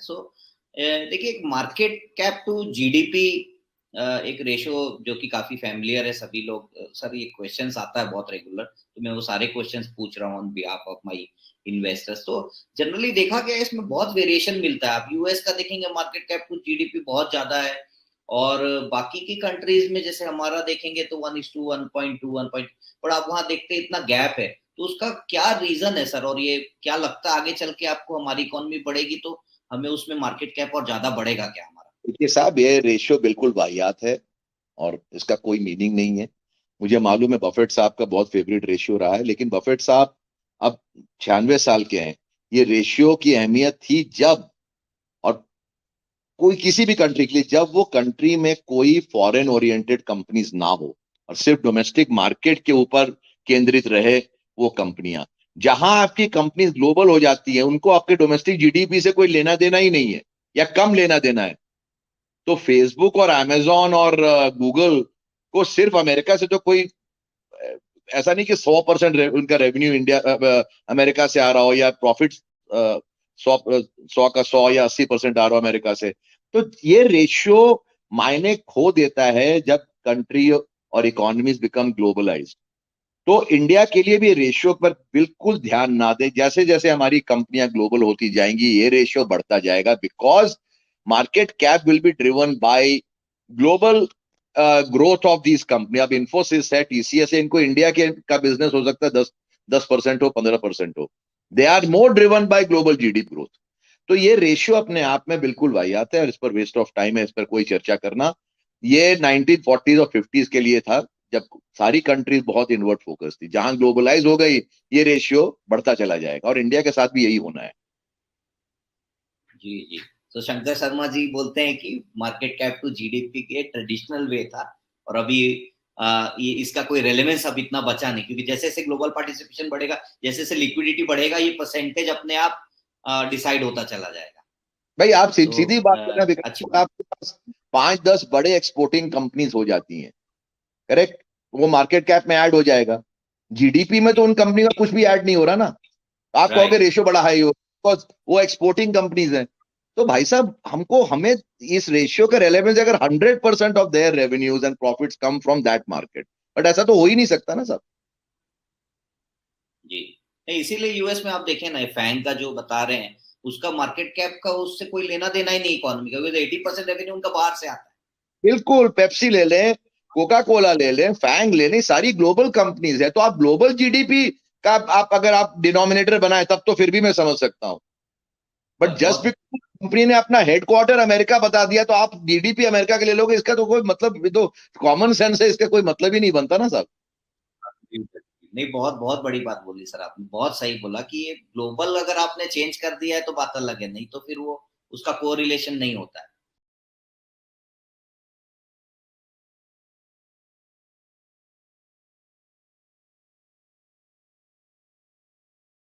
सो देखिए, एक market cap to GDP एक रेशो जो कि काफी फैमिलियर है सभी लोग। सर ये क्वेश्चंस आता है बहुत रेगुलर, तो मैं वो सारे क्वेश्चंस पूछ रहा हूँ on behalf of my investors. तो जनरली देखा गया है इसमें बहुत वेरिएशन मिलता है। आप यूएस का देखेंगे मार्केट कैप टू जीडीपी बहुत ज्यादा है, और बाकी की कंट्रीज में जैसे हमारा देखेंगे तो 1:2, 1.2, 1. पर आप वहां देखते हैं इतना गैप है। तो उसका क्या रीजन है सर, और ये क्या लगता है आगे चल के आपको हमारी इकोनॉमी बढ़ेगी तो हमें उसमें मार्केट कैप और ज्यादा बढ़ेगा क्या हमारा? देखिए साहब, ये रेशियो बिल्कुल वाहियात है और इसका कोई मीनिंग नहीं है। मुझे मालूम है बफेट साहब का बहुत फेवरेट रेशियो रहा है, लेकिन बफेट साहब अब 96 साल के हैं। ये रेशियो की अहमियत थी जब, और कोई किसी भी कंट्री के लिए, जब वो कंट्री में कोई फॉरेन ओरिएंटेड कंपनीज ना हो और सिर्फ डोमेस्टिक मार्केट के ऊपर केंद्रित रहे वो कंपनियां। जहां आपकी कंपनीज ग्लोबल हो जाती है, उनको आपके डोमेस्टिक जीडीपी से कोई लेना देना ही नहीं है या कम लेना देना है। तो फेसबुक और अमेजोन और गूगल को सिर्फ अमेरिका से तो कोई ऐसा नहीं कि 100% उनका रेवेन्यू इंडिया अमेरिका से आ रहा हो, या प्रॉफिट 100 का 100 या 80% आ रहा हो अमेरिका से। तो ये रेशियो मायने खो देता है जब कंट्री और इकोनॉमीज बिकम ग्लोबलाइज्ड। तो इंडिया के लिए भी रेशियो पर बिल्कुल ध्यान ना दे। जैसे जैसे हमारी कंपनियां ग्लोबल होती जाएंगी, ये रेशियो बढ़ता जाएगा, because market cap will be driven by global growth of these company. अब इन्फोसिस है, टीसीएस है, इनको इंडिया के का बिजनेस हो सकता है 10% हो, 15% हो। They are more driven by global GDP growth. तो ये रेशियो अपने आप में बिल्कुल वाहियात है और इस पर वेस्ट ऑफ टाइम है इस पर कोई चर्चा करना। ये 1940s और 50s के लिए था, जब सारी कंट्रीज बहुत इनवर्ट फोकस थी। जहां ग्लोबलाइज हो गई, ये रेशियो बढ़ता चला जाएगा और इंडिया के साथ भी यही होना है। जी जी। तो शंकर शर्मा जी बोलते हैं कि मार्केट कैप टू जीडीपी के ट्रेडिशनल वे था, और अभी ये इसका कोई रेलेवेंस अब इतना बचा नहीं, क्योंकि जैसे जैसे ग्लोबल पार्टिसिपेशन बढ़ेगा, जैसे जैसे लिक्विडिटी बढ़ेगा, ये परसेंटेज अपने आप डिसाइड होता चला जाएगा। भाई आप तो सीधी बात करना, अच्छी विकास, बात। आपके पास 5-10 बड़े एक्सपोर्टिंग कंपनीज हो जाती हैं, करेक्ट, वो मार्केट कैप में ऐड हो जाएगा। जीडीपी में तो उन कंपनी का कुछ भी ऐड नहीं हो रहा ना। आप कहोगे राइट। रेशियो बड़ा हाई हो, बिकॉज वो एक्सपोर्टिंग कंपनीज हैं। तो भाई साहब, हमें इस रेशियो का रेलेवेंस, अगर 100% of their revenues and profits come from that market, but ऐसा तो हो ही नहीं सकता ना साहब। जी नहीं, इसीलिए यूएस में आप देखें ना, फैंग का जो बता रहे हैं, उसका मार्केट कैप का उससे कोई लेना देना ही नहीं इकोनॉमी का, क्योंकि 80% रेवेन्यू उनका बाहर से आता है। बिल्कुल, पेप्सी ले लें, कोका कोला ले लें, फैंग ले लें, सारी ग्लोबल कंपनीज है। तो आप ग्लोबल जीडीपी का आप अगर आप डिनोमिनेटर बनाए तब तो फिर भी मैं समझ सकता हूं। बट जस्ट बहुत। बिकॉज कंपनी ने अपना हेडक्वार्टर अमेरिका बता दिया तो आप जीडीपी अमेरिका के ले लोगे, इसका तो कोई मतलब, ये तो कॉमन सेंस है, इसका कोई मतलब ही नहीं बनता ना साहब। नहीं, बहुत बहुत बड़ी बात बोली सर आपने, बहुत सही बोला कि ये ग्लोबल अगर आपने चेंज कर दिया है तो बात अलग है, नहीं तो फिर वो उसका कोरिलेशन नहीं होता है।